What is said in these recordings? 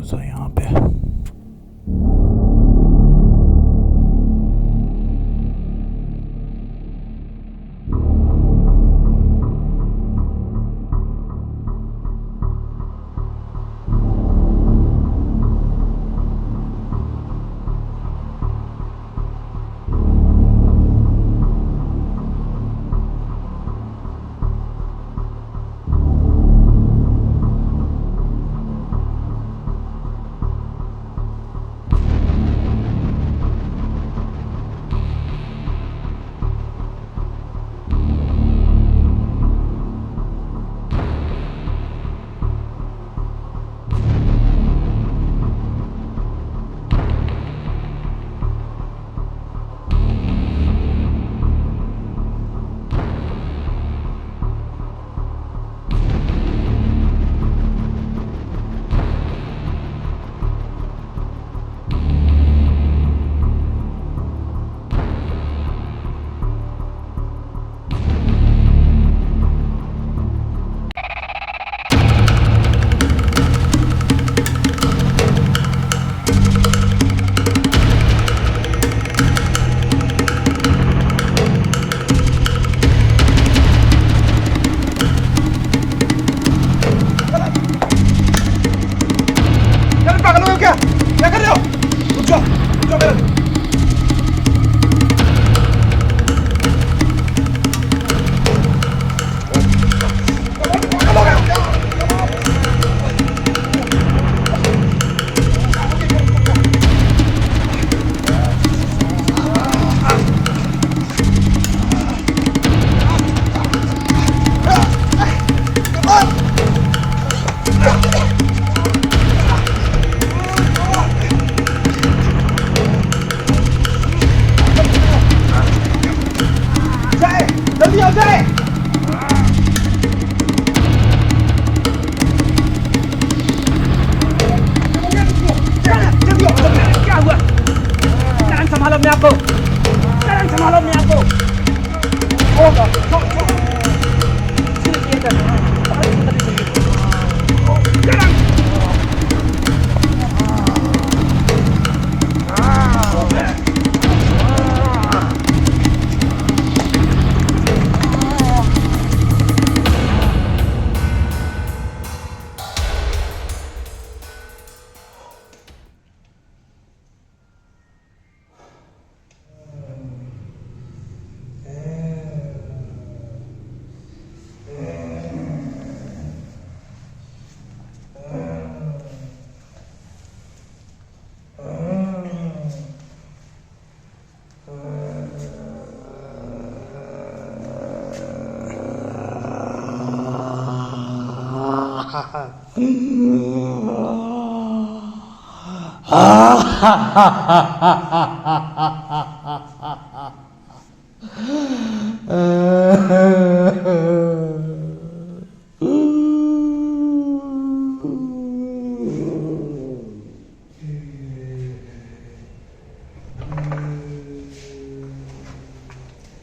सा यहाँ पे।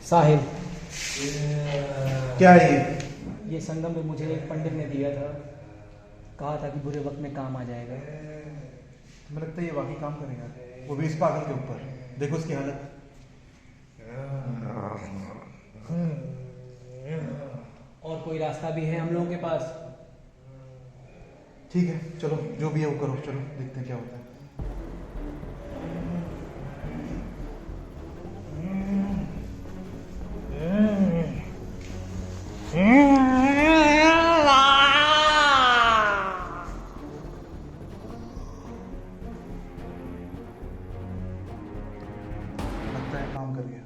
साहिल, क्या है ये संगम में मुझे एक पंडित ने दिया था, कहा था कि बुरे वक्त में काम आ जाएगा। तुम्हें लगता है ये वाकई काम करेगा? वो भी इस पागल के ऊपर, देखो उसकी हालत। और कोई रास्ता भी है हम लोगों के पास? ठीक है, चलो जो भी है वो करो, चलो देखते हैं क्या होता है। लगता है काम कर गया।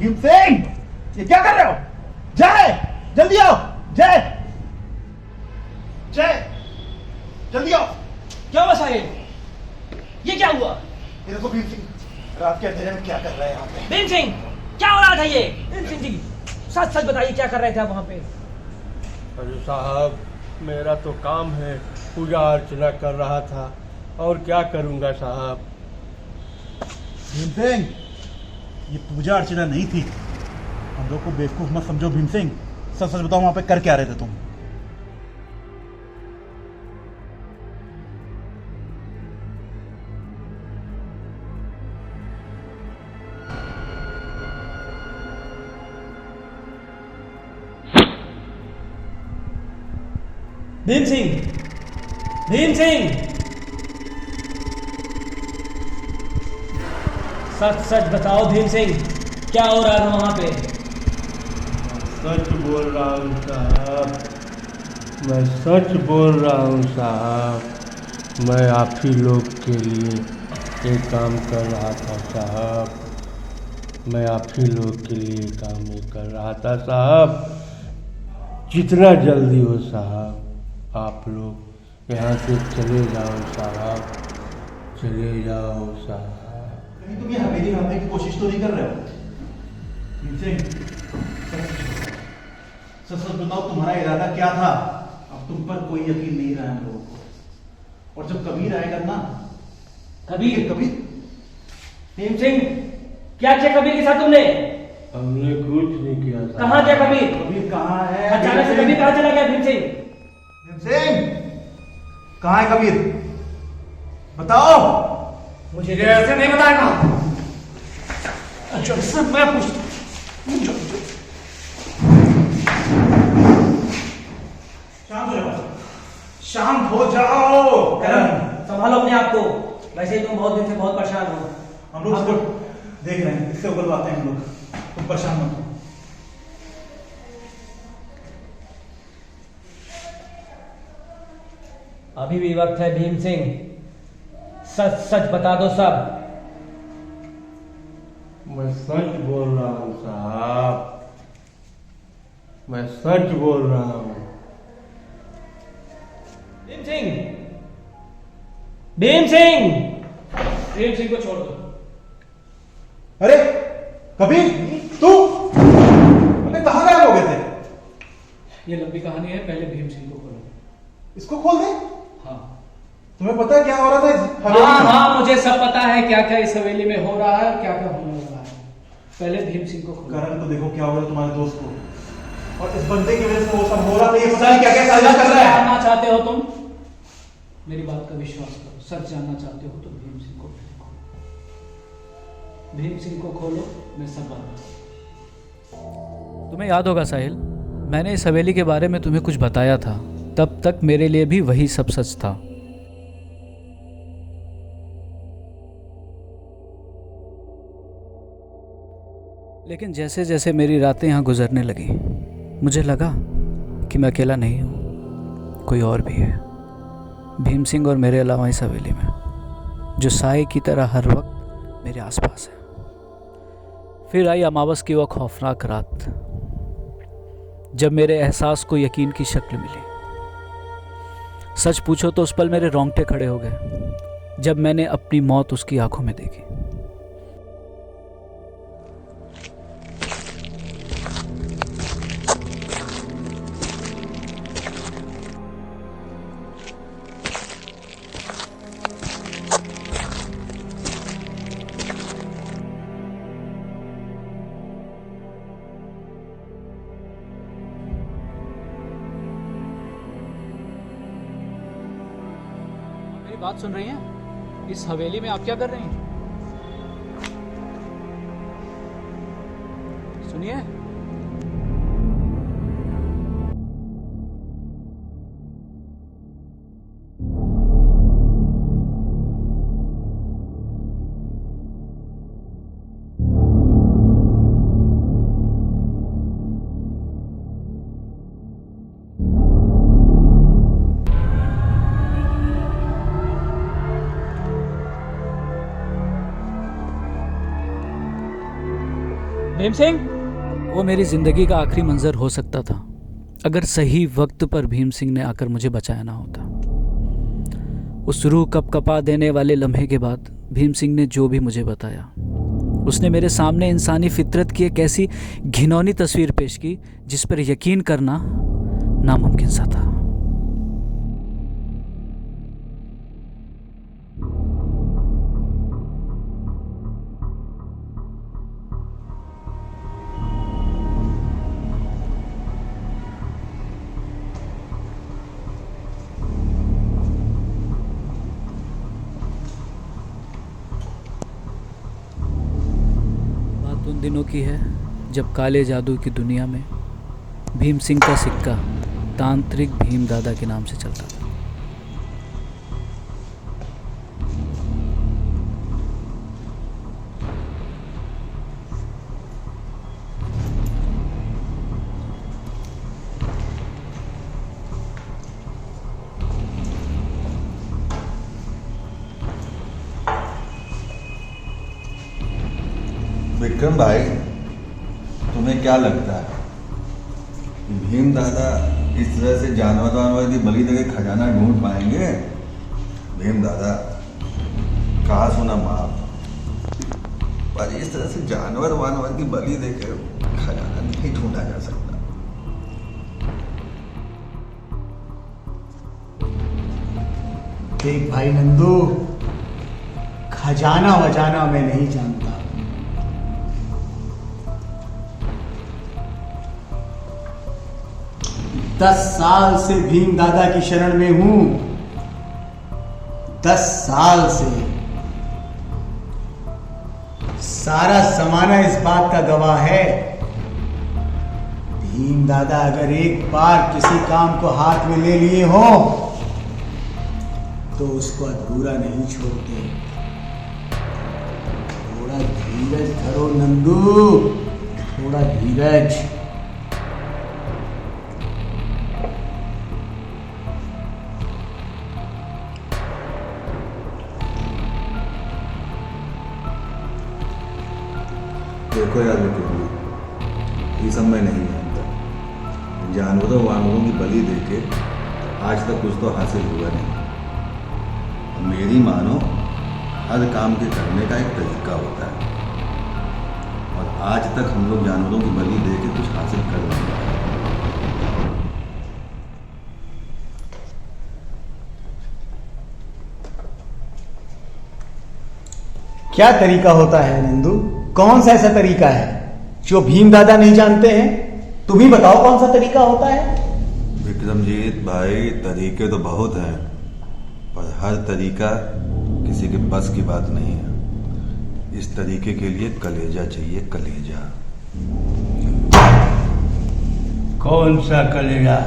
भीम सिंह, ये क्या कर रहे हो? जय, जल्दी आओ। जय, जय, जल्दी आओ। क्या हुआ साहिल? ये क्या हुआ? ये देखो भीम सिंह, रात के अंधेरे में क्या कर रहे हैं यहाँ पे? भीम सिंह, क्या हो रहा था ये? भीम सिंह जी, सच सच बताइए, क्या कर रहे थे आप वहाँ पे? अरे साहब, मेरा तो काम है, पूजा अर्चना कर रहा था, और क्या करूँगा साहब। भीम सिंह, ये पूजा अर्चना नहीं थी। हम लोग को बेवकूफ मत समझो भीम सिंह। सच सच बताओ, वहां पे कर क्या रहे थे तुम? भीम सिंह, भीम सिंह, सच सच बताओ भीम सिंह, क्या हो रहा था वहां पे? सच बोल रहा हूँ साहब, मैं सच बोल रहा हूँ साहब। मैं आप ही लोग के लिए एक काम कर रहा था साहब, मैं आप ही लोग के लिए काम ये कर रहा था साहब। जितना जल्दी हो साहब, आप लोग यहाँ से चले जाओ साहब, चले जाओ साहब। कहीं तुम ये हवेली भागने की कोशिश तो नहीं कर रहे हो? भीम सिंह, सच सच बताओ, तुम्हारा इरादा क्या था? अब तुम पर कोई यकीन नहीं रहा है हम लोगों को। और जब कबीर आएगा ना, कबीर? कबीर, भीम सिंह, क्या किया कबीर के साथ तुमने? हमने कुछ नहीं किया साहब। कहाँ गया कबीर? कबीर कहाँ है? अचानक से कबीर कहाँ चला गया भीम सिंह? भीम सिंह, कहाँ है कबीर? बताओ। मुझे ऐसे नहीं बताएगा। अच्छा, सिर्फ मैं पूछता शांत हो जाओ, शांत हो जाओ। संभालो अपने आप को, वैसे ही तुम बहुत दिन से बहुत परेशान हो। हम लोग इसको देख रहे हैं, इससे उगलवाते हैं हम लोग, तुम परेशान मत हो। अभी भी वक्त है भीम सिंह, सच सच बता दो सब। मैं सच बोल रहा हूँ साहब, मैं सच बोल रहा हूँ। भीम सिंह, भीम सिंह, भीम सिंह को छोड़ दो। अरे कबीर, तू अबे कहाँ गायब हो गए थे? ये लंबी कहानी है, पहले भीम सिंह को खोलो। इसको खोल दे। हाँ तुम्हें पता है क्या हो रहा था इस हवेली हाँ में? हाँ, मुझे सब पता है क्या क्या इस हवेली में हो रहा है, क्या क्या होने वाला है। पहले भीम सिंह को खोलो। करण को देखो क्या हो रहा है तुम्हारे दोस्त को, और इस बंदे की वजह से वो सब हो रहा था। ये पता नहीं क्या क्या साझा कर रहा है। जानना चाहते हो तुम? मेरी बात का विश्वास करो, सच जानना चाहते हो तो भीम सिंह को खोलो। भीम सिंह को खोलो, मैं सब बात बताऊं। तुम्हें याद होगा साहिल, मैंने इस हवेली के बारे में तुम्हें कुछ बताया था। तब तक मेरे लिए भी वही सब सच था। लेकिन जैसे जैसे मेरी रातें यहाँ गुजरने लगी, मुझे लगा कि मैं अकेला नहीं हूँ, कोई और भी है। भीम सिंह और मेरे अलावा इस हवेली में, जो साए की तरह हर वक्त मेरे आसपास है। फिर आई अमावस की वो खौफनाक रात, जब मेरे एहसास को यकीन की शक्ल मिली। सच पूछो तो उस पल मेरे रोंगटे खड़े हो गए, जब मैंने अपनी मौत उसकी आंखों में देखी। बात सुन रही हैं? इस हवेली में आप क्या कर रही हैं? सुनिए। भीम सिंह। वो मेरी ज़िंदगी का आखिरी मंजर हो सकता था अगर सही वक्त पर भीम सिंह ने आकर मुझे बचाया ना होता। उस रूह कपकपा देने वाले लम्हे के बाद भीम सिंह ने जो भी मुझे बताया, उसने मेरे सामने इंसानी फितरत की एक ऐसी घिनौनी तस्वीर पेश की जिस पर यकीन करना नामुमकिन सा था। उन दिनों की है जब काले जादू की दुनिया में भीम सिंह का सिक्का तांत्रिक भीम दादा के नाम से चलता था। विक्रम भाई, तुम्हें क्या लगता है भीम दादा इस तरह से जानवर की बलि देके खजाना ढूंढ पाएंगे? भीम दादा कहा सुना माफ, पर इस तरह से जानवर की बलि देकर खजाना नहीं ढूंढा जा सकता। देख भाई नंदू, खजाना वजाना मैं नहीं जानता, 10 साल से भीम दादा की शरण में हूं, 10 साल से। सारा जमाना इस बात का गवाह है। भीम दादा अगर एक बार किसी काम को हाथ में ले लिए हो तो उसको अधूरा नहीं छोड़ते। थोड़ा धीरज धरो नंदू, थोड़ा धीरज। देखो यार विक्रम, ये सब मैं नहीं जानता। जानवरों की बलि देके आज तक कुछ तो हासिल हुआ नहीं। मेरी मानो, हर काम के करने का एक तरीका होता है, और आज तक हम लोग जानवरों की बलि देके कुछ हासिल कर नहीं पाए। क्या तरीका होता है नंदू? कौन सा ऐसा तरीका है जो भीम दादा नहीं जानते हैं? तुम ही बताओ कौन सा तरीका होता है। विक्रमजीत भाई, तरीके तो बहुत हैं, पर हर तरीका किसी के बस की बात नहीं है। इस तरीके के लिए कलेजा चाहिए, कलेजा। कौन सा कलेजा?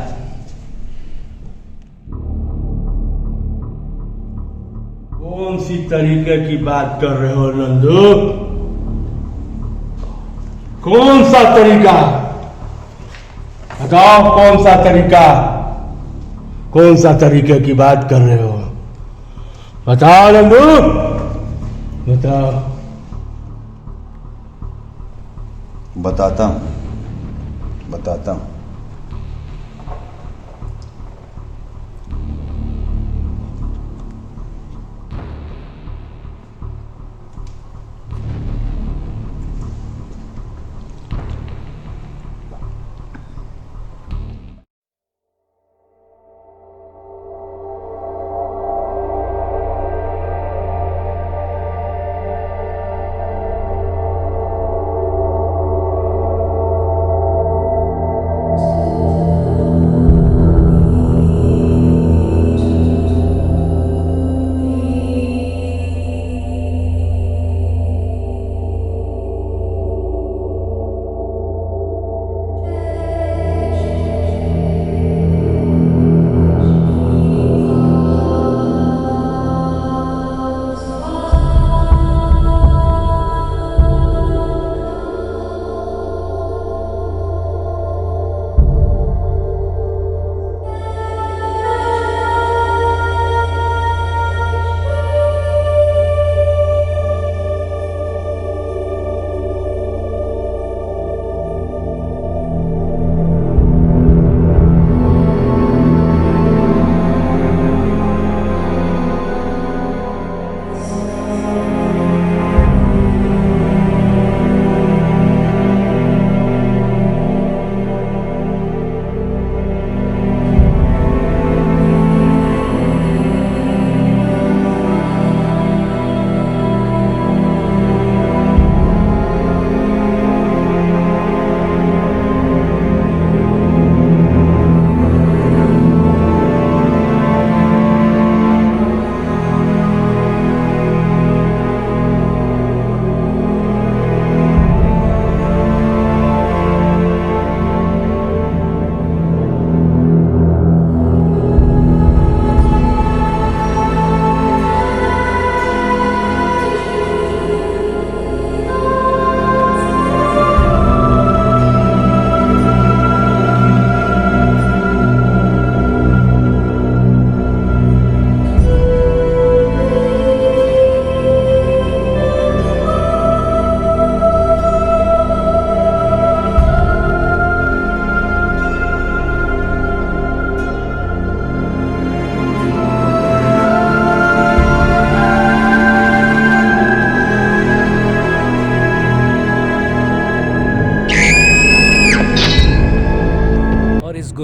कौन सी तरीके की बात कर रहे हो नंदू? कौन सा तरीका बताओ? कौन सा तरीका? कौन सा तरीके की बात कर रहे हो? बताओ नंदू, बताओ। बताता हूँ।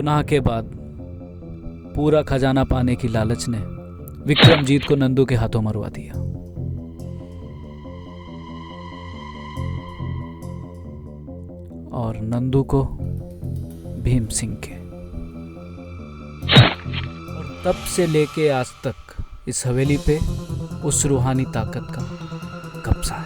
गुनाह के बाद पूरा खजाना पाने की लालच ने विक्रमजीत को नंदू के हाथों मरवा दिया। और नंदू को भीम सिंह के। और तब से लेके आज तक इस हवेली पे उस रूहानी ताकत का कब्जा है।